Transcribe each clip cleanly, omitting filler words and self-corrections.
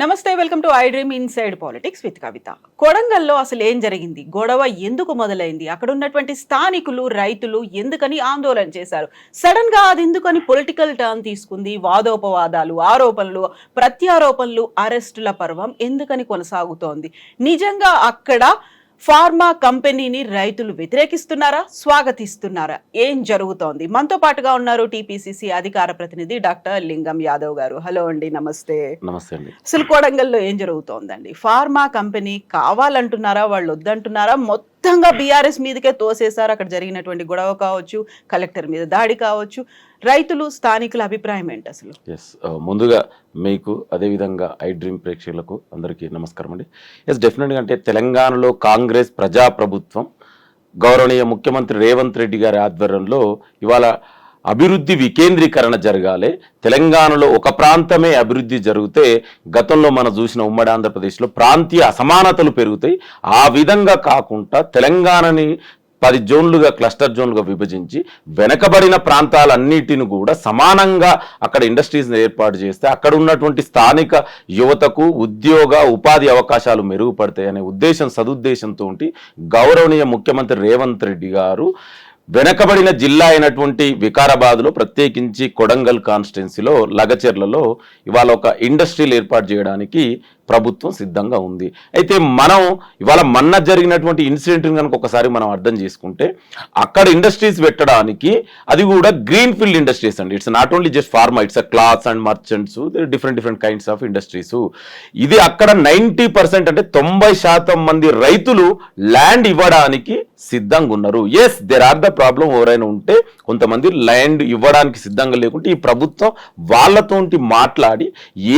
నమస్తే, welcome to I Dream inside politics with Kavitha. కొడంగల్లో అసలు ఏం జరిగింది? గొడవ ఎందుకు మొదలైంది? అక్కడ ఉన్నటువంటి స్థానికులు, రైతులు ఎందుకని ఆందోళన చేశారు? సడన్ గా అది ఎందుకని పొలిటికల్ టర్న్ తీసుకుంది? వాదోపవాదాలు, ఆరోపణలు, ప్రత్యారోపణలు, అరెస్టుల పర్వం ఎందుకని కొనసాగుతోంది? నిజంగా అక్కడ ఫార్మా కంపెనీని రైతులు వ్యతిరేకిస్తున్నారా, స్వాగతిస్తున్నారా? ఏం జరుగుతోంది? మనతో పాటుగా ఉన్నారు టీపీసీసీ అధికార ప్రతినిధి డాక్టర్ లింగం యాదవ్ గారు. హలో అండి, నమస్తే. నమస్తే అండి. అసలు కొడంగల్లో ఏం జరుగుతోందండి? ఫార్మా కంపెనీ కావాలంటున్నారా, వాళ్ళు వద్దంటున్నారా? మొత్తంగా బీఆర్ఎస్ మీదకే తోసేశారు. అక్కడ జరిగినటువంటి గొడవ కావచ్చు, కలెక్టర్ మీద దాడి కావచ్చు, రైతులు, స్థానికుల అభిప్రాయం ఏంటి అసలు? ముందుగా మీకు అదేవిధంగా ఐ డ్రీమ్ ప్రేక్షకులకు అందరికీ నమస్కారం అండి. డెఫినెట్గా అంటే తెలంగాణలో కాంగ్రెస్ ప్రజాప్రభుత్వం గౌరవనీయ ముఖ్యమంత్రి రేవంత్ రెడ్డి గారి ఆధ్వర్యంలో ఇవాళ అభివృద్ధి వికేంద్రీకరణ జరగాలి. తెలంగాణలో ఒక ప్రాంతమే అభివృద్ధి జరిగితే గతంలో మనం చూసిన ఉమ్మడి ఆంధ్రప్రదేశ్లో ప్రాంతీయ అసమానతలు పెరుగుతాయి. ఆ విధంగా కాకుండా తెలంగాణని 10 జోన్లుగా, క్లస్టర్ జోన్లుగా విభజించి వెనకబడిన ప్రాంతాలన్నిటిని కూడా సమానంగా అక్కడ ఇండస్ట్రీస్ని ఏర్పాటు చేస్తే అక్కడ ఉన్నటువంటి స్థానిక యువతకు ఉద్యోగ ఉపాధి అవకాశాలు మెరుగుపడతాయి అనే సదుద్దేశంతో గౌరవనీయ ముఖ్యమంత్రి రేవంత్ రెడ్డి గారు వెనకబడిన జిల్లా అయినటువంటి వికారాబాద్లో, ప్రత్యేకించి కొడంగల్ కాన్స్టిట్యున్సీలో లగచెర్లలో ఇవాళ ఒక ఇండస్ట్రీలు ఏర్పాటు చేయడానికి ప్రభుత్వం సిద్ధంగా ఉంది. అయితే మనం ఇవాళ మొన్న జరిగినటువంటి ఇన్సిడెంట్ కనుక ఒకసారి మనం అర్థం చేసుకుంటే అక్కడ ఇండస్ట్రీస్ పెట్టడానికి అది కూడా గ్రీన్ ఫీల్డ్ ఇండస్ట్రీస్ అండి. It's not only just pharma, it's clothes and merchants, different kinds of industries. ఇది అక్కడ 90% అంటే 90% మంది రైతులు ల్యాండ్ ఇవ్వడానికి సిద్ధంగా ఉన్నారు. Yes, there are the problem. ఎవరైనా ఉంటే కొంతమంది ల్యాండ్ ఇవ్వడానికి సిద్ధంగా లేకుంటే ఈ ప్రభుత్వం వాళ్ళతోటి మాట్లాడి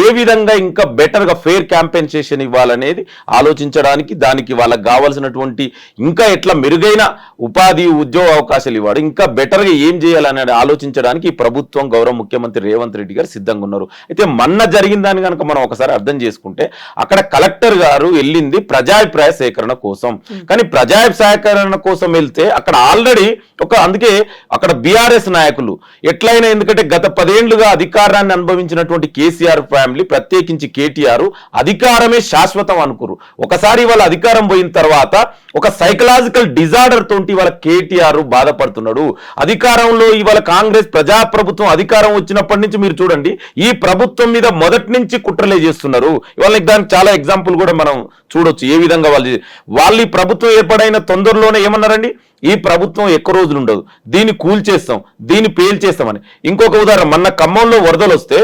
ఏ విధంగా ఇంకా బెటర్గా ఫెయిర్ కాంపెన్సేషన్ ఇవ్వాలనేది ఆలోచించడానికి, దానికి వాళ్ళకి కావాల్సినటువంటి ఇంకా ఎట్లా మెరుగైన ఉపాధి ఉద్యోగ అవకాశాలు ఇవ్వడం, ఇంకా బెటర్గా ఏం చేయాలనేది ఆలోచించడానికి ఈ ప్రభుత్వం గౌరవ ముఖ్యమంత్రి రేవంత్ రెడ్డి గారు సిద్ధంగా ఉన్నారు. అయితే మొన్న జరిగిన దాన్ని కనుక మనం ఒకసారి అర్థం చేసుకుంటే అక్కడ కలెక్టర్ గారు వెళ్ళింది ప్రజాభిప్రాయ సేకరణ కోసం. కానీ ప్రజాభిప్రాయ సేకరణ కోసం వెళ్తే అక్కడ ఆల్రెడీ అందుకే అక్కడ బీఆర్ఎస్ నాయకులు ఎట్లయినా, ఎందుకంటే గత 10 ఏళ్లుగా అధికారాన్ని అనుభవించినటువంటి కేసీఆర్ ఫ్యామిలీ, ప్రత్యేకించి కేటీఆర్ అధికారమే శాశ్వతం అనుకురు. ఒకసారి వాళ్ళ అధికారం పోయిన తర్వాత ఒక సైకలాజికల్ డిజార్డర్ తోటి వాళ్ళ కేటీఆర్ బాధపడుతున్నాడు. అధికారంలో ఇవాళ కాంగ్రెస్ ప్రజాప్రభుత్వం అధికారం వచ్చినప్పటి నుంచి మీరు చూడండి, ఈ ప్రభుత్వం మీద మొదటి నుంచి కుట్రలే చేస్తున్నారు. ఇవాళ దానికి చాలా ఎగ్జాంపుల్ కూడా మనం చూడొచ్చు. ఏ విధంగా వాళ్ళు ఈ ప్రభుత్వం ఏర్పడైన తొందరలోనే ఏమన్నారండి, ఈ ప్రభుత్వం ఎక్కువ రోజులు ఉండదు, దీన్ని కూల్చేస్తాం, దీన్ని పేల్చేస్తామని. ఇంకొక ఉదాహరణ, మొన్న ఖమ్మంలో వరదలు వస్తే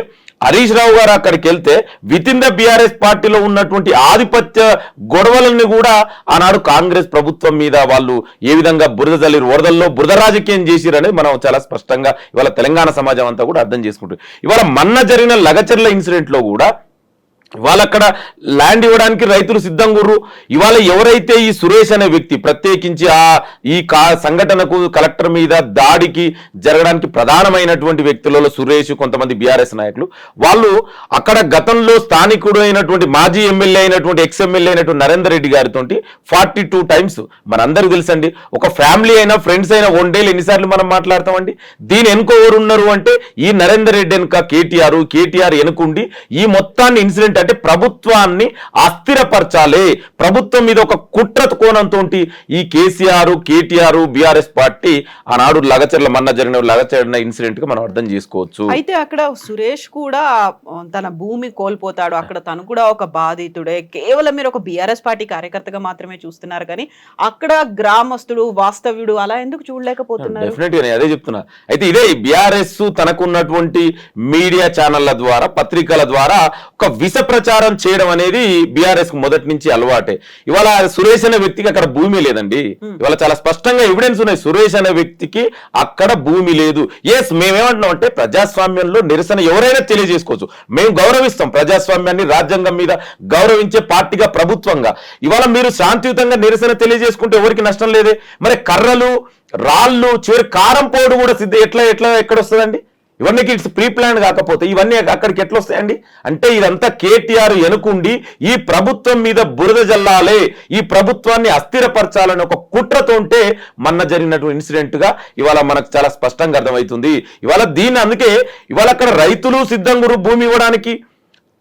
హరీష్ రావు గారు అక్కడికి వెళ్తే విత్ ఇన్ ద బీఆర్ఎస్ పార్టీలో ఉన్నటువంటి ఆధిపత్య గొడవలని కూడా ఆనాడు కాంగ్రెస్ ప్రభుత్వం మీద వాళ్ళు ఏ విధంగా బురద జల్లిరు, వరదల్లో బురద రాజకీయం చేసిరు అనేది మనం చాలా స్పష్టంగా ఇవాళ తెలంగాణ సమాజం అంతా కూడా అర్థం చేసుకుంటుంది. ఇవాళ మొన్న జరిగిన లగచెర్ల ఇన్సిడెంట్ లో కూడా వాళ్ళక్కడ ల్యాండ్ ఇవ్వడానికి రైతులు సిద్ధంగా ఉర్రు. ఇవాళ ఎవరైతే ఈ సురేష్ అనే వ్యక్తి ప్రత్యేకించి ఈ సంఘటనకు కలెక్టర్ మీద దాడికి జరగడానికి ప్రధానమైనటువంటి వ్యక్తులలో సురేష్, కొంతమంది బీఆర్ఎస్ నాయకులు, వాళ్ళు అక్కడ గతంలో స్థానికుడు అయినటువంటి మాజీ ఎమ్మెల్యే అయినటువంటి ఎక్స్ఎమ్మెల్యే అయినటువంటి నరేందర్ రెడ్డి గారితో 42 టైమ్స్ మనందరికీ తెలుసండి. ఒక ఫ్యామిలీ అయినా ఫ్రెండ్స్ అయినా వన్ డేలు ఎన్నిసార్లు మనం మాట్లాడతామండి. దీని వెనుక ఎవరు ఉన్నారు అంటే ఈ నరేందర్ రెడ్డి వెనుక కేటీఆర్ వెనుకుండి ఈ మొత్తాన్ని ఇన్సిడెంట్ అంటే ప్రభుత్వాన్ని అస్థిరపరచాలి, ప్రభుత్వం మీద ఒక కుట్ర కోణంతో ఈ కేటీఆర్ బీఆర్ఎస్ పార్టీ ఆనాడు మొన్న జరిగిన లగచెర్ల ఇన్సిడెంట్ గా మనం అర్థం చేసుకోవచ్చు. అయితే అక్కడ సురేష్ కూడా తన భూమి కోల్పోతాడు, అక్కడ తను కూడా ఒక బాధితుడే. కేవలం మీరు ఒక బీఆర్ఎస్ పార్టీ కార్యకర్తగా మాత్రమే చూస్తున్నారు, కానీ అక్కడ గ్రామస్తుడు, వాస్తవ్యుడు అలా ఎందుకు చూడలేకపోతున్నారు? డెఫినెట్ గా అదే చెప్తున్నా. అయితే ఇదే బీఆర్ఎస్ తనకున్నటువంటి మీడియా ఛానళ్ల ద్వారా, పత్రికల ద్వారా ఒక విష ప్రచారం చేయడం అనేది బీఆర్ఎస్ కు మొదటి నుంచి అలవాటే. ఇవాళ సురేష్ అనే వ్యక్తికి అక్కడ భూమి లేదండి. ఇవాళ చాలా స్పష్టంగా ఎవిడెన్స్ ఉన్నాయి. సురేష్ అనే వ్యక్తికి అక్కడ భూమి లేదు. ఎస్, మేమేమంటున్నాం అంటే ప్రజాస్వామ్యంలో నిరసన ఎవరైనా తెలియజేసుకోవచ్చు. మేము గౌరవిస్తాం ప్రజాస్వామ్యాన్ని, రాజ్యాంగం మీద గౌరవించే పార్టీగా, ప్రభుత్వంగా. ఇవాళ మీరు శాంతియుతంగా నిరసన తెలియజేసుకుంటే ఎవరికి నష్టం లేదే. మరి కర్రలు, రాళ్ళు, చివరి కారం పోడు కూడా ఎక్కడ వస్తుందండి? ఇవన్నీ ఇట్స్ ప్రీ ప్లాన్ కాకపోతే ఇవన్నీ అక్కడికి ఎట్లా వస్తాయండి? అంటే ఇదంతా కేటీఆర్ ఎనుకుండి ఈ ప్రభుత్వం మీద బురద జల్లాలే, ఈ ప్రభుత్వాన్ని అస్థిరపరచాలని ఒక కుట్రతో ఉంటే మొన్న జరిగినటువంటి ఇన్సిడెంట్ గా ఇవాళ మనకు చాలా స్పష్టంగా అర్థమవుతుంది. ఇవాళ అందుకే ఇవాళ అక్కడ రైతులు సిద్ధంగా భూమి ఇవ్వడానికి.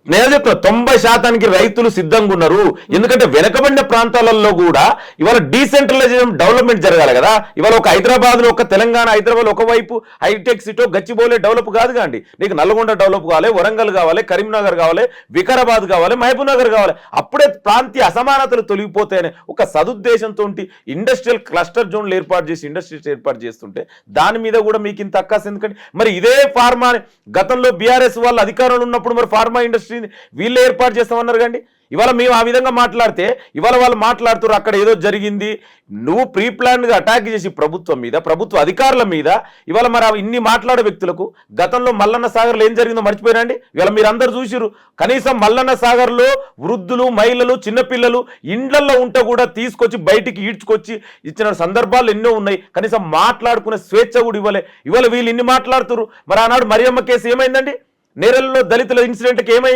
నేను చెప్తున్నా 90% రైతులు సిద్ధంగా ఉన్నారు. ఎందుకంటే వెనకబడిన ప్రాంతాలలో కూడా ఇవాళ డీసెంట్రలైజేషన్, డెవలప్మెంట్ జరగాలి కదా. ఇవాళ ఒక హైదరాబాద్ లో, ఒక తెలంగాణ హైదరాబాద్ ఒకవైపు హైటెక్ సిటీ, గచ్చిబౌలి డెవలప్ కాదు కాండి. నీకు నల్గొండ డెవలప్ కావాలి, వరంగల్ కావాలి, కరీంనగర్ కావాలి, వికారాబాద్ కావాలి, మహబూబ్ నగర్ కావాలి. అప్పుడే ప్రాంతీయ అసమానతలు తొలగిపోతాయని ఒక సదుద్దేశంతో ఇండస్ట్రియల్ క్లస్టర్ జోన్లు ఏర్పాటు చేసి ఇండస్ట్రీస్ ఏర్పాటు చేస్తుంటే దాని మీద కూడా మీకు ఇంత అక్కాస్ ఎందుకంటే? మరి ఇదే ఫార్మా గతంలో బీఆర్ఎస్ వాళ్ళు అధికారంలో ఉన్నప్పుడు మరి ఫార్మా ఇండస్ట్రీ వీళ్ళు ఏర్పాటు చేస్తామన్నారు కండి. ఇవాళ మేము ఆ విధంగా మాట్లాడితే ఇవాళ వాళ్ళు మాట్లాడుతున్నారు అక్కడ ఏదో జరిగింది. నువ్వు ప్రీ ప్లాన్ గా అటాక్ చేసి ప్రభుత్వం మీద, ప్రభుత్వ అధికారుల మీద ఇవాళ మరి ఇన్ని మాట్లాడే వ్యక్తులకు గతంలో మల్లన్న సాగర్లో ఏం జరిగిందో మర్చిపోయినండి. ఇవాళ మీరు అందరు చూసిరు. కనీసం మల్లన్న సాగర్లో వృద్ధులు, మహిళలు, చిన్నపిల్లలు ఇండ్లలో ఉంటే కూడా తీసుకొచ్చి బయటికి ఈడ్చుకొచ్చి ఇచ్చిన సందర్భాలు ఎన్నో ఉన్నాయి. కనీసం మాట్లాడుకునే స్వేచ్ఛ కూడా ఇవ్వలే. ఇవాళ వీళ్ళు ఇన్ని మాట్లాడుతున్నారు. మరి ఆనాడు మరియమ్మ కేసు ఏమైందండి? నేరల్లో దళితుల ఇన్సిడెంట్కి ఏమై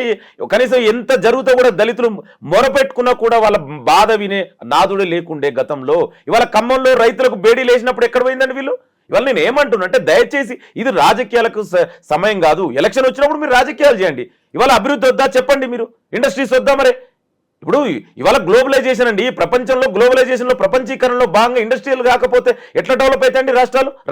కనీసం ఎంత జరుగుతో కూడా దళితులు మొరపెట్టుకున్నా కూడా వాళ్ళ బాధ వినే నాదుడే లేకుండే గతంలో. ఇవాళ ఖమ్మంలో రైతులకు బేడీ లేచినప్పుడు ఎక్కడ పోయిందండి వీళ్ళు? ఇవాళ నేను ఏమంటున్నా అంటే దయచేసి ఇది రాజకీయాలకు సమయం కాదు. ఎలక్షన్ వచ్చినప్పుడు మీరు రాజకీయాలు చేయండి. ఇవాళ అభివృద్ధి వద్దా చెప్పండి, మీరు ఇండస్ట్రీస్ వద్దా? మరి ఇప్పుడు ఇవాళ గ్లోబలైజేషన్ అండి, ప్రపంచంలో గ్లోబలైజేషన్లో, ప్రపంచీకరణలో భాగంగా ఇండస్ట్రియల్ కాకపోతే ఎట్లా డెవలప్ అవుతాయండి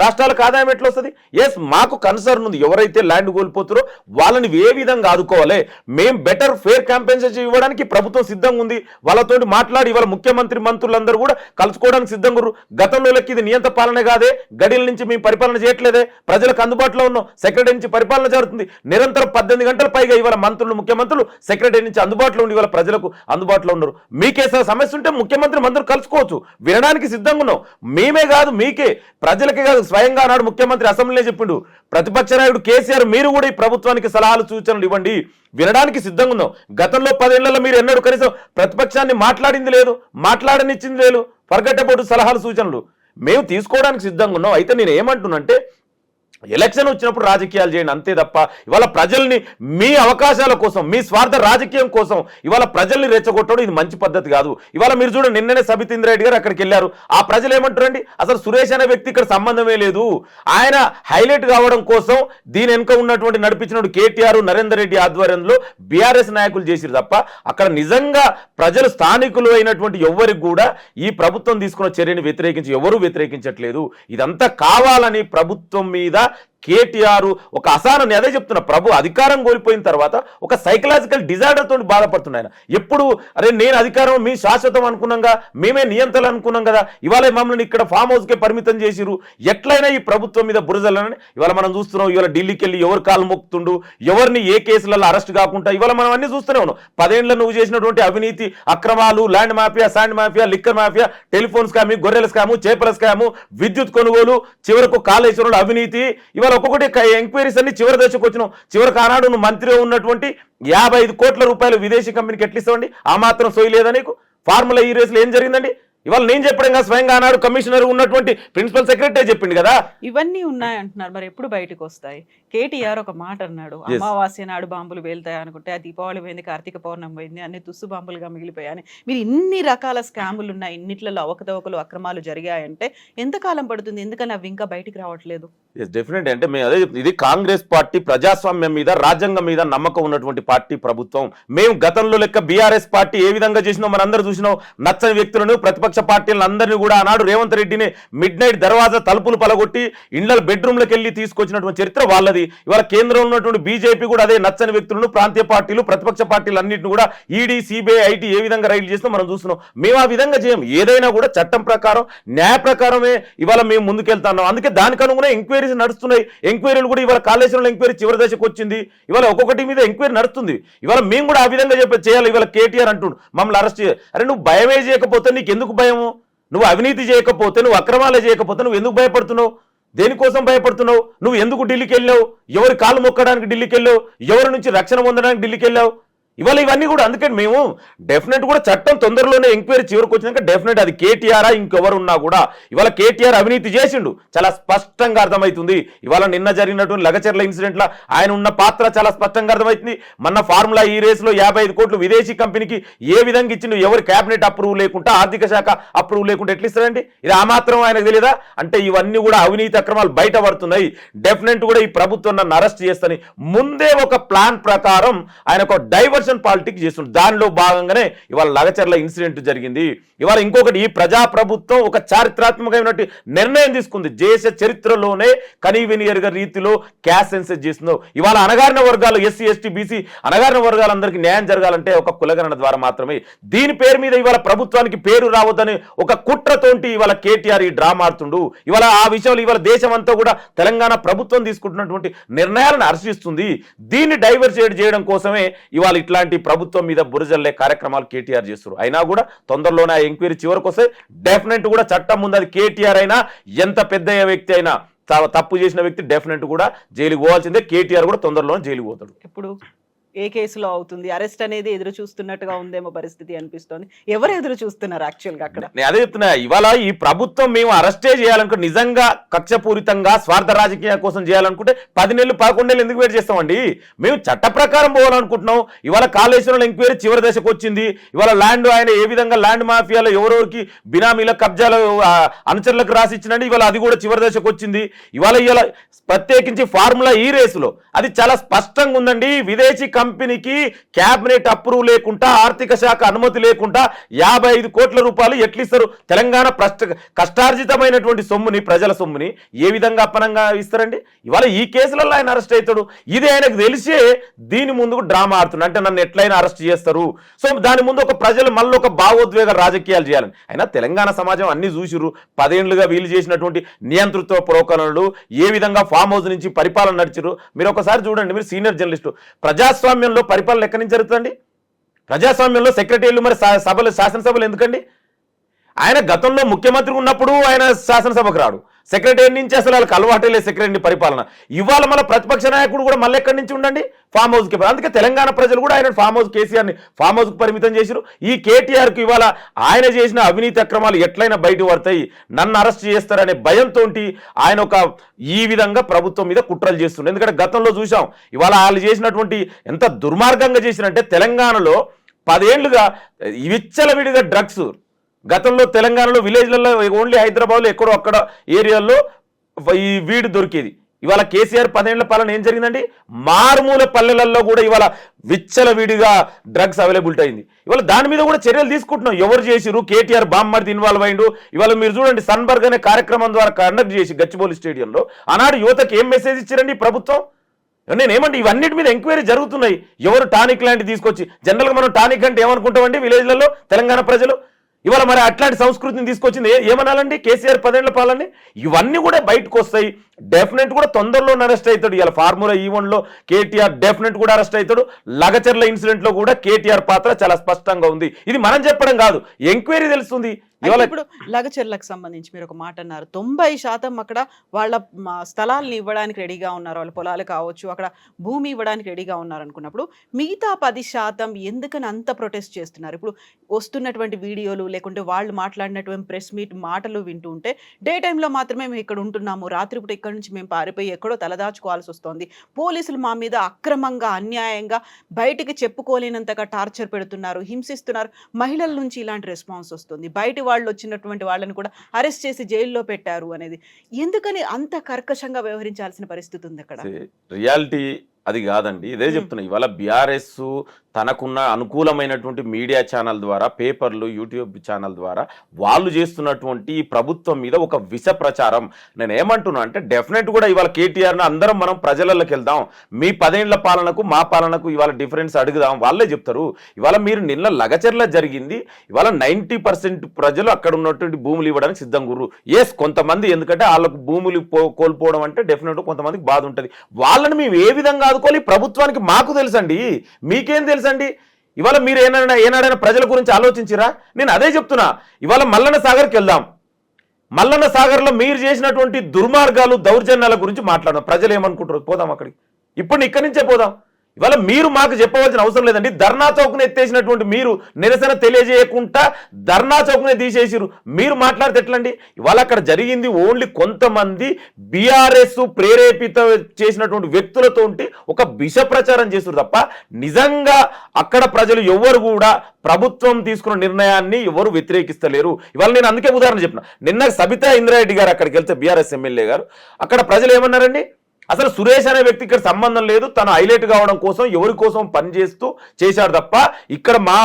రాష్ట్రాలకు ఆదాయం ఎట్లా వస్తుంది? ఎస్, మాకు కన్సర్న్ ఉంది. ఎవరైతే ల్యాండ్ కోల్పోతారో వాళ్ళని ఏ విధంగా ఆదుకోవాలి, మేము బెటర్ ఫేర్ కాంపెన్సేషన్ ఇవ్వడానికి ప్రభుత్వం సిద్ధంగా ఉంది. వాళ్ళతో మాట్లాడి ఇవాళ ముఖ్యమంత్రి, మంత్రులందరూ కూడా కలుసుకోవడానికి సిద్ధంగా ఉన్నారు. గతంలో లెక్క ఇది నియంత పాలన కాదే. గడిల నుంచి మేము పరిపాలన చేయట్లేదే, ప్రజలకు అందుబాటులో ఉన్నాం. సెక్రటరీ నుంచి పరిపాలన జరుగుతుంది నిరంతరం 18 గంటల పైగా. ఇవాళ మంత్రులు, ముఖ్యమంత్రులు సెక్రటరీ నుంచి అందుబాటులో ఉండి ఇవాళ ప్రజలకు అందుబాటులో ఉన్నారు. మీకే సమస్య ఉంటే ముఖ్యమంత్రి మంత్రులు కలుసుకోవచ్చు, వినడానికి సిద్ధంగా ఉన్నాం. మేమే కాదు, మీకే, ప్రజలకే కాదు, స్వయంగా నాడు ముఖ్యమంత్రి అసెంబ్లీలో చెప్పిండు, ప్రతిపక్ష నాయకుడు కేసీఆర్ మీరు కూడా ఈ ప్రభుత్వానికి సలహాలు, సూచనలు ఇవ్వండి, వినడానికి సిద్ధంగా ఉన్నాం. గతంలో 10 ఏళ్లలో మీరు ఎన్నడూ కనీసం ప్రతిపక్షాన్ని మాట్లాడింది లేదు, మాట్లాడనిచ్చింది లేదు. ఫర్గెట్ అబౌట్ సలహాలు, సూచనలు మేము తీసుకోవడానికి సిద్ధంగా ఉన్నాం. అయితే నేను ఏమంటున్నానంటే ఎలక్షన్ వచ్చినప్పుడు రాజకీయాలు చేయండి అంతే తప్ప ఇవాళ ప్రజల్ని మీ అవకాశాల కోసం, మీ స్వార్థ రాజకీయం కోసం ఇవాళ ప్రజల్ని రెచ్చగొట్టడం ఇది మంచి పద్ధతి కాదు. ఇవాళ మీరు చూడండి, నిన్ననే సబితేంద్ర రెడ్డి గారు అక్కడికి వెళ్ళారు. ఆ ప్రజలు ఏమంటారండి? అసలు సురేష్ అనే వ్యక్తి ఇక్కడ సంబంధమే లేదు, ఆయన హైలైట్ కావడం కోసం దీని వెనుక ఉన్నటువంటి నడిపించినటువంటి కేటీఆర్, నరేందర్ రెడ్డి ఆధ్వర్యంలో బీఆర్ఎస్ నాయకులు చేసిరు తప్ప అక్కడ నిజంగా ప్రజలు, స్థానికులు అయినటువంటి ఎవరికి కూడా ఈ ప్రభుత్వం తీసుకున్న చర్యని వ్యతిరేకించి ఎవరూ వ్యతిరేకించట్లేదు. ఇదంతా కావాలని ప్రభుత్వం మీద కేటీఆర్ ఒక అసహనాన్ని, అదే చెప్తున్నా, ప్రభు అధికారం కోల్పోయిన తర్వాత ఒక సైకలాజికల్ డిజార్డర్ తోటి బాధపడుతున్నాయి. ఎప్పుడు అరే నేను అధికారం మీ శాశ్వతం అనుకున్నాగా, మేమే నియంత్రణ అనుకున్నాం కదా, ఇవాళ మమ్మల్ని ఇక్కడ ఫామ్ హౌస్కే పరిమితం చేసిరు, ఎట్లయినా ఈ ప్రభుత్వం మీద బురజలని ఇవాళ మనం చూస్తున్నాం. ఇవాళ ఢిల్లీకి వెళ్ళి ఎవరు కాలు మొక్కుతుండు, ఎవరిని ఏ కేసులలో అరెస్ట్ కాకుండా ఇవాళ మనం అన్ని చూస్తూనే ఉన్నాం. 10 ఏళ్ల నువ్వు చేసినటువంటి అవినీతి, అక్రమాలు, land mafia, sand mafia, liquor mafia, telephone scam, గొర్రెల స్కాము, చేపల స్కాము, విద్యుత్ కొనుగోలు, చివరకు కాళేశ్వరంలో అవినీతి, ఇవాళ ఒక్కొక్కటి ఎంక్వైరీస్ అన్ని చివరి దశకు వచ్చినాం. చివరికి ఆనాడు నువ్వు మంత్రిగా ఉన్నటువంటి 55 కోట్ల రూపాయలు విదేశీ కంపెనీకి ఎట్లా ఇస్తామండి? ఆ మాత్రం సోయి లేదా నీకు? ఫార్ములా ఈ రేసులో ఏం జరిగిందండి? ఇవాళ నేను చెప్పడం కదా, స్వయంగా ఆనాడు కమిషనర్ ఉన్నటువంటి ప్రిన్సిపల్ సెక్రటరీ చెప్పిండు కదా. ఇవన్నీ ఉన్నాయంటున్నారు, మరి ఎప్పుడు బయటకు వస్తాయి? కేటీఆర్ ఒక మాట అన్నాడు, అమావాస్య నాడు బాంబులు వెళ్తాయి అనుకుంటే ఆ దీపావళి పోయింది, కార్తీక పౌర్ణమి పోయింది, అన్ని తుస్సు బాంబులుగా మిగిలిపోయాయని. మీరు ఇన్ని రకాల స్కాములు ఉన్నాయి, ఇన్నిట్లలో అవకతవకలు, అక్రమాలు జరిగాయంటే ఎంతకాలం పడుతుంది? ఎందుకని అవి ఇంకా బయటికి రావట్లేదు? డెఫినెట్ అంటే మేము అదే చెప్తుంది, ఇది కాంగ్రెస్ పార్టీ ప్రజాస్వామ్యం మీద, రాజ్యాంగం మీద నమ్మకం ఉన్నటువంటి పార్టీ, ప్రభుత్వం. మేము గతంలో లెక్క బీఆర్ఎస్ పార్టీ ఏ విధంగా చేసినాం మన అందరూ చూసినాం. నచ్చని వ్యక్తులను, ప్రతిపక్ష పార్టీలను అందరినీ కూడా ఆనాడు రేవంత్ రెడ్డిని మిడ్ నైట్ దర్వాజా తలుపులు పలగొట్టి ఇండ్ల బెడ్రూమ్లకు వెళ్ళి తీసుకొచ్చినటువంటి చరిత్ర వాళ్ళది. ఇవాళ కేంద్రంలో ఉన్నటువంటి బీజేపీ కూడా అదే నచ్చని వ్యక్తులను, ప్రాంతీయ పార్టీలు, ప్రతిపక్ష పార్టీలు అన్నింటిని కూడా ఈడీ, సిబిఐ, ఐటీ ఏ విధంగా రైడ్లు చేస్తాం మనం చూస్తున్నాం. మేము ఆ విధంగా చేయం. ఏదైనా కూడా చట్టం ప్రకారం, న్యాయ ప్రకారమే ఇవాళ మేము ముందుకెళ్తున్నాం. అందుకే దానికి అనుగుణ ఎంక్వైరీస్ ఇన్వెస్టిగేషన్ నడుస్తున్నాయి. ఎంక్వైరీలు కూడా ఇవాళ కాళేశ్వరంలో ఎంక్వైరీ చివరి దశకు వచ్చింది. ఇవాళ ఒక్కొక్కటి మీద ఎంక్వైరీ నడుస్తుంది. ఇవాళ మేము కూడా ఆ విధంగా చేయాలి. ఇవాళ కేటీఆర్ అంటుండు మమ్మల్ని అరెస్ట్ చేయాలి. అరే నువ్వు భయమే చేయకపోతే నీకు ఎందుకు భయము? నువ్వు అవినీతి చేయకపోతే, నువ్వు అక్రమాలే చేయకపోతే నువ్వు ఎందుకు భయపడుతున్నావు? దేనికోసం భయపడుతున్నావు? నువ్వు ఎందుకు ఢిల్లీకి వెళ్ళావు? ఎవరి కాళ్ళు మొక్కడానికి ఢిల్లీకి వెళ్ళావు? ఎవరి నుంచి రక్షణ పొందడానికి ఢిల్లీకి వెళ్ళావు? ఇవాళ ఇవన్నీ కూడా అందుకని మేము డెఫినెట్ కూడా చట్టం తొందరలోనే ఎంక్వైరీ చివరికి వచ్చినాక డెఫినెట్ అది కేటీఆరా ఇంకెవరున్నా కూడా ఇవాళ కేటీఆర్ అవినీతి చేసిండు చాలా స్పష్టంగా అర్థమవుతుంది. ఇవాళ నిన్న జరిగినటువంటి లగచర్ల ఇన్సిడెంట్లో ఆయన ఉన్న పాత్ర చాలా స్పష్టంగా అర్థమవుతుంది. మొన్న ఫార్ములా ఈ రేసులో 55 కోట్లు విదేశీ కంపెనీకి ఏ విధంగా ఇచ్చిండు? ఎవరి క్యాబినెట్ అప్రూవ్ లేకుండా, ఆర్థిక శాఖ అప్రూవ్ లేకుండా ఎట్లా ఇస్తారండి? ఇది ఆ మాత్రం ఆయనకు తెలియదా? అంటే ఇవన్నీ కూడా అవినీతి అక్రమాలు బయట పడుతున్నాయి. డెఫినెట్ కూడా ఈ ప్రభుత్వం నన్ను అరెస్ట్ చేస్తని ముందే ఒక ప్లాన్ ప్రకారం ఆయన ఒక డైవర్షన్ పాలిటిక్స్ చేస్తుంది. దానిలో భాగంగానే ఇవాళ లగచర్ల ఇన్సిడెంట్ జరిగింది. ఇవాళ ఇంకొకటి, ఈ ప్రజాప్రభుత్వం ఒక చారిత్రాత్మకమైన నిర్ణయం తీసుకుంది. దేశ చరిత్రలోనే కనీవినియర్గా రీతిలో క్యాస్ట్ సెన్సెస్ చేస్తుందో. ఇవాళ అణగారిన వర్గాలు, ఎస్సీ ఎస్టీ బీసీ అణగారిన వర్గాలందరికీ న్యాయం జరగాలంటే ఒక కులగణన ద్వారా మాత్రమే. దీని పేరు మీద ఇవాళ ప్రభుత్వానికి పేరు రావద్దని ఒక కుట్రతోటి ఇవాళ కేటీఆర్ ఈ డ్రామా ఆడుతుండు. ఇవాళ ఆ విషయంలో ఇవాళ దేశం అంతా కూడా తెలంగాణ ప్రభుత్వం తీసుకుంటున్నటువంటి నిర్ణయాలను హర్షిస్తుంది. దీన్ని డైవర్సియేట్ చేయడం కోసమే ఇవాళ ఇట్లాంటి ప్రభుత్వం మీద బురజల్లే కార్యక్రమాలు కేటీఆర్ చేస్తారు. అయినా కూడా తొందరలోనే ఆ ఎంక్వైరీ చివరికి వస్తే డెఫినెట్ కూడా చట్టం ముందు అది కేటీఆర్ అయినా ఎంత పెద్ద వ్యక్తి అయినా తప్పు చేసిన వ్యక్తి డెఫినెట్ కూడా జైలుకి పోవాల్సిందే. కేటీఆర్ కూడా తొందరలోనే జైలుకి పోతాడు. ఇప్పుడు ఏ కేసులో అవుతుంది? అరెస్ట్ అనేది ఎదురు చూస్తున్నట్టుగా ఉందేమో పరిస్థితి అనిపిస్తోంది. ఎవరు ఎదురు చూస్తున్నారు యాక్చువల్గా అక్కడ? నేను అదే చెప్తున్నా, ఇవాళ ఈ ప్రభుత్వం మేము అరెస్టే చేయాలనుకుంటే, నిజంగా కక్షపూరితంగా స్వార్థ రాజకీయ కోసం చేయాలనుకుంటే 10 నెలలు 11 నెలలు ఎందుకు వెయిట్ చేస్తామండి? మేము చట్ట ప్రకారం పోవాలనుకుంటున్నాం. ఇవాళ కాళేశ్వరం ఎంక్వైరీ చివరి దశకు వచ్చింది. ఇవాళ ల్యాండ్ ఆయన ఏ విధంగా ల్యాండ్ మాఫియాలో ఎవరెవరికి బినామీల కబ్జాలు అనుచరులకు రాసి ఇచ్చినండి, ఇవాళ అది కూడా చివరి దశకు వచ్చింది. ఇవాళ ప్రత్యేకించి ఫార్ములా ఈ రేసులో అది చాలా స్పష్టంగా ఉందండి. విదేశీ కంపెనీకి క్యాబినెట్ అప్రూవ్ లేకుండా, ఆర్థిక శాఖ అనుమతి లేకుండా 55 కోట్ల రూపాయలు ఎట్లిస్తారు? తెలంగాణ కష్టార్జితమైనటువంటి సొమ్ముని, ప్రజల సొమ్ముని ఏ విధంగా అప్పనంగా ఇస్తారండి? ఇవాళ ఈ కేసులలో ఆయన అరెస్ట్ అవుతాడు. ఇది ఆయనకు తెలిసే దీని ముందుకు డ్రామా ఆడుతున్నాడు. అంటే నన్ను ఎట్లయినా అరెస్ట్ చేస్తారు. సో దాని ముందు ఒక ప్రజలు మళ్ళీ ఒక భావోద్వేగ రాజకీయాలు చేయాలని. అయినా తెలంగాణ సమాజం అన్ని చూసిరు. 10 ఏళ్లుగా వీళ్ళు చేసినటువంటి నియంతృత్వ ప్రోకరణలు, ఏ విధంగా ఫామ్ హౌస్ నుంచి పరిపాలన నడిచారు మీరు ఒకసారి చూడండి. మీరు సీనియర్ జర్నలిస్టు. ప్రజాస్వామ్యంలో పరిపాలన ఎక్కడి నుంచి జరుగుతుందండి? ప్రజాస్వామ్యంలో సెక్రటరీలు మరి సభలు, శాసనసభలు ఎందుకండి? ఆయన గతంలో ముఖ్యమంత్రి ఉన్నప్పుడు ఆయన శాసనసభకు రాడు. సెక్రటరీ నుంచి అసలు వాళ్ళకి అలవాటే లేదు సెక్రటరీ పరిపాలన. ఇవాళ మళ్ళీ ప్రతిపక్ష నాయకుడు కూడా మళ్ళీ ఎక్కడి నుంచి ఉండండి? ఫామ్ హౌస్కి. అందుకే తెలంగాణ ప్రజలు కూడా ఆయన ఫామ్ హౌస్, కేసీఆర్ని ఫామ్ హౌస్కి పరిమితం చేశారు. ఈ కేటీఆర్కి ఇవాళ ఆయన చేసిన అవినీతి అక్రమాలు ఎట్లయినా బయట పడతాయి, నన్ను అరెస్ట్ చేస్తారనే భయంతో ఆయన ఒక ఈ విధంగా ప్రభుత్వం మీద కుట్రలు చేస్తుండే. ఎందుకంటే గతంలో చూసాం ఇవాళ వాళ్ళు చేసినటువంటి ఎంత దుర్మార్గంగా చేసినంటే, తెలంగాణలో 10 ఏళ్లుగా విచ్చలవిడిగా డ్రగ్స్, గతంలో తెలంగాణలో విలేజ్లలో ఓన్లీ హైదరాబాద్లో ఎక్కడో అక్కడ ఏరియాల్లో ఈ వీడు దొరికేది. ఇవాళ కేసీఆర్ 10 ఏళ్ల పాలన ఏం జరిగిందండి? మారుమూల పల్లెలలో కూడా ఇవాళ విచ్చలవిడిగా డ్రగ్స్ అవైలబిలిటీ అయింది. ఇవాళ దాని మీద కూడా చర్యలు తీసుకుంటున్నాం. ఎవరు చేసిరు? కేటీఆర్ బామ్మర్ది ఇన్వాల్వ్ అయిండు. ఇవాళ మీరు చూడండి, సన్బర్గ్ అనే కార్యక్రమం ద్వారా కండక్ట్ చేసి గచ్చిబౌలి స్టేడియంలో ఆనాడు యువతకు ఏం మెసేజ్ ఇచ్చారండి ప్రభుత్వం? నేనేమంటే ఇవన్నిటి మీద ఎంక్వైరీ జరుగుతున్నాయి. ఎవరు టానిక్ లాంటివి తీసుకొచ్చి, జనరల్గా మనం టానిక్ అంటే ఏమనుకుంటామండి విలేజ్లలో తెలంగాణ ప్రజలు? ఇవాళ మరి అట్లాంటి సంస్కృతిని తీసుకొచ్చింది ఏమనాలండి? కేసీఆర్ 10 ఏళ్ల పాలన. ఇవన్నీ కూడా బయటకు వస్తాయి. డెఫినెట్ కూడా తొందరలో అరెస్ట్ అవుతాడు. ఇలా ఫార్ములా ఈవెంట్లో కేటీఆర్ డెఫినెట్ కూడా అరెస్ట్ అవుతాడు. లగచర్ల ఇన్సిడెంట్లో కూడా కేటీఆర్ పాత్ర చాలా స్పష్టంగా ఉంది. ఇది మనం చెప్పడం కాదు, ఎంక్వైరీ తెలుస్తుంది. ఇప్పుడు లగచర్లకు సంబంధించి మీరు ఒక మాట అన్నారు, 90% అక్కడ వాళ్ళ స్థలాలను ఇవ్వడానికి రెడీగా ఉన్నారు, వాళ్ళ పొలాలు కావచ్చు, అక్కడ భూమి ఇవ్వడానికి రెడీగా ఉన్నారు అనుకున్నప్పుడు మిగతా 10% ఎందుకని అంత ప్రొటెస్ట్ చేస్తున్నారు? ఇప్పుడు వస్తున్నటువంటి వీడియోలు లేకుంటే వాళ్ళు మాట్లాడినటువంటి ప్రెస్ మీట్ మాటలు వింటూ ఉంటే డే టైంలో మాత్రమే మేము ఇక్కడ ఉంటున్నాము, రాత్రిపూట ఇక్కడ నుంచి మేము పారిపోయి ఎక్కడో తలదాచుకోవాల్సి వస్తుంది, పోలీసులు మా మీద అక్రమంగా అన్యాయంగా బయటికి చెప్పుకోలేనంతగా టార్చర్ పెడుతున్నారు, హింసిస్తున్నారు, మహిళల నుంచి ఇలాంటి రెస్పాన్స్ వస్తుంది, బయట వాళ్ళు వచ్చినటువంటి వాళ్ళని కూడా అరెస్ట్ చేసి జైల్లో పెట్టారు అనేది. ఎందుకని అంత కర్కశంగా వ్యవహరించాల్సిన పరిస్థితి ఉంది అక్కడ? రియాలిటీ అది కాదండి. ఇదే చెప్తున్నా. ఇవాళ బీఆర్ఎస్ తనకున్న అనుకూలమైనటువంటి మీడియా ఛానల్ ద్వారా, పేపర్లు, యూట్యూబ్ ఛానల్ ద్వారా వాళ్ళు చేస్తున్నటువంటి ఈ ప్రభుత్వం మీద ఒక విష ప్రచారం. నేను ఏమంటున్నా అంటే డెఫినెట్ కూడా ఇవాళ కేటీఆర్ను అందరం మనం ప్రజలలోకి వెళ్దాం, మీ 10 ఏళ్ల పాలనకు మా పాలనకు ఇవాళ డిఫరెన్స్ అడుగుదాం, వాళ్ళే చెప్తారు. ఇవాళ మీరు నిన్న లగచర్ల జరిగింది, ఇవాళ 90% ప్రజలు అక్కడ ఉన్నటువంటి భూములు ఇవ్వడానికి సిద్ధం గుర్రు. ఎస్, కొంతమంది, ఎందుకంటే వాళ్ళకు భూములు కోల్పోవడం అంటే డెఫినెట్ కొంతమందికి బాధ ఉంటుంది. వాళ్ళని మేము ఏ విధంగా ఆదుకోవాలి ప్రభుత్వానికి మాకు తెలుసండి, మీకేం తెలుసండి? ఇవాళ మీరు ఏనాడైనా ప్రజల గురించి ఆలోచించిరా? నేను అదే చెప్తున్నా. ఇవాళ మల్లన్న సాగర్కి వెళ్దాం, మల్లన్న సాగర్లో మీరు చేసినటువంటి దుర్మార్గాలు, దౌర్జన్యాల గురించి మాట్లాడదాం. ప్రజలు ఏమనుకుంటారు? పోదాం అక్కడికి, ఇప్పుడు ఇక్కడి నుంచే పోదాం. ఇవాళ మీరు మాకు చెప్పవలసిన అవసరం లేదండి. ధర్నా చౌక్ని ఎత్తేసినటువంటి మీరు నిరసన తెలియజేయకుండా ధర్నా చౌక్ని తీసేసిరు, మీరు మాట్లాడితే ఎట్లండి? ఇవాళ అక్కడ జరిగింది ఓన్లీ కొంతమంది బీఆర్ఎస్ ప్రేరేపిత చేసినటువంటి వ్యక్తులతో ఒక విష ప్రచారం చేస్తున్నారు తప్ప నిజంగా అక్కడ ప్రజలు ఎవరు కూడా ప్రభుత్వం తీసుకున్న నిర్ణయాన్ని ఎవరు వ్యతిరేకిస్తలేరు. ఇవాళ నేను అందుకే ఉదాహరణ చెప్పిన, నిన్న సబితా ఇంద్రారెడ్డి గారు అక్కడికి వెళ్తే, బీఆర్ఎస్ ఎమ్మెల్యే గారు, అక్కడ ప్రజలు ఏమన్నారండి? అసలు సురేష్ అనే వ్యక్తి ఇక్కడ సంబంధం లేదు, తను హైలైట్ కావడం కోసం ఎవరి కోసం పనిచేస్తూ చేశాడు తప్ప ఇక్కడ మా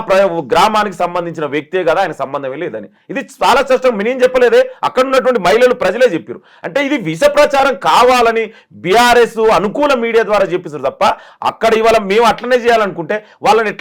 గ్రామానికి సంబంధించిన వ్యక్తే కదా, ఆయన సంబంధమే లేదని. ఇది చాలా స్పష్టం, నేనేం చెప్పలేదే, అక్కడ ఉన్నటువంటి మహిళలు ప్రజలే చెప్పారు. అంటే ఇది విష ప్రచారం కావాలని బీఆర్ఎస్ అనుకూల మీడియా ద్వారా చెప్పిస్తారు తప్ప అక్కడ ఇవాళ మేము అట్లనే చేయాలనుకుంటే వాళ్ళని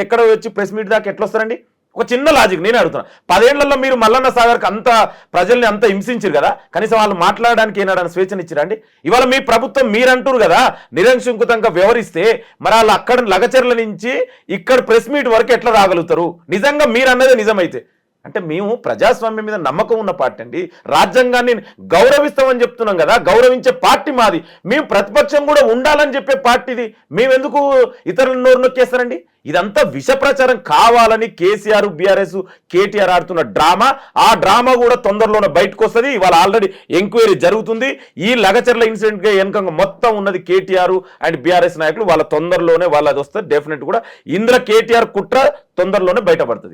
ఎక్కడ వచ్చి ప్రెస్ మీట్ దాకా ఎట్లా వస్తారండి? ఒక చిన్న లాజిక్ నేనే అడుగుతున్నా. 10 ఏళ్లలో మీరు మల్లన్న సాగర్కి అంత ప్రజల్ని అంత హింసించారు కదా, కనీసం వాళ్ళు మాట్లాడడానికి ఏనాడని స్వేచ్ఛనిచ్చిరండి? ఇవాళ మీ ప్రభుత్వం మీరంటారు కదా నిరంశంకుతంగా వ్యవహరిస్తే, మరి వాళ్ళు అక్కడ లగచర్ల నుంచి ఇక్కడ ప్రెస్ మీట్ వరకు ఎట్లా రాగలుగుతారు? నిజంగా మీరు అన్నదే నిజమైతే. అంటే మేము ప్రజాస్వామ్యం మీద నమ్మకం ఉన్న పార్టీ అండి, రాజ్యాంగాన్ని గౌరవిస్తామని చెప్తున్నాం కదా, గౌరవించే పార్టీ మాది. మేము ప్రతిపక్షం కూడా ఉండాలని చెప్పే పార్టీది, మేమెందుకు ఇతరులను నోరు నొక్కేస్తారండి? ఇదంతా విష ప్రచారం కావాలని కేసీఆర్, బీఆర్ఎస్, కేటీఆర్ ఆడుతున్న డ్రామా. ఆ డ్రామా కూడా తొందరలోనే బయటకు వస్తుంది. ఇవాళ ఆల్రెడీ ఎంక్వైరీ జరుగుతుంది. ఈ లగచర్ల ఇన్సిడెంట్గా వెనక మొత్తం ఉన్నది కేటీఆర్ అండ్ బీఆర్ఎస్ నాయకులు. వాళ్ళ తొందరలోనే వాళ్ళది వస్తుంది డెఫినెట్ కూడా. ఇందులో కేటీఆర్ కుట్ర తొందరలోనే బయటపడుతుంది.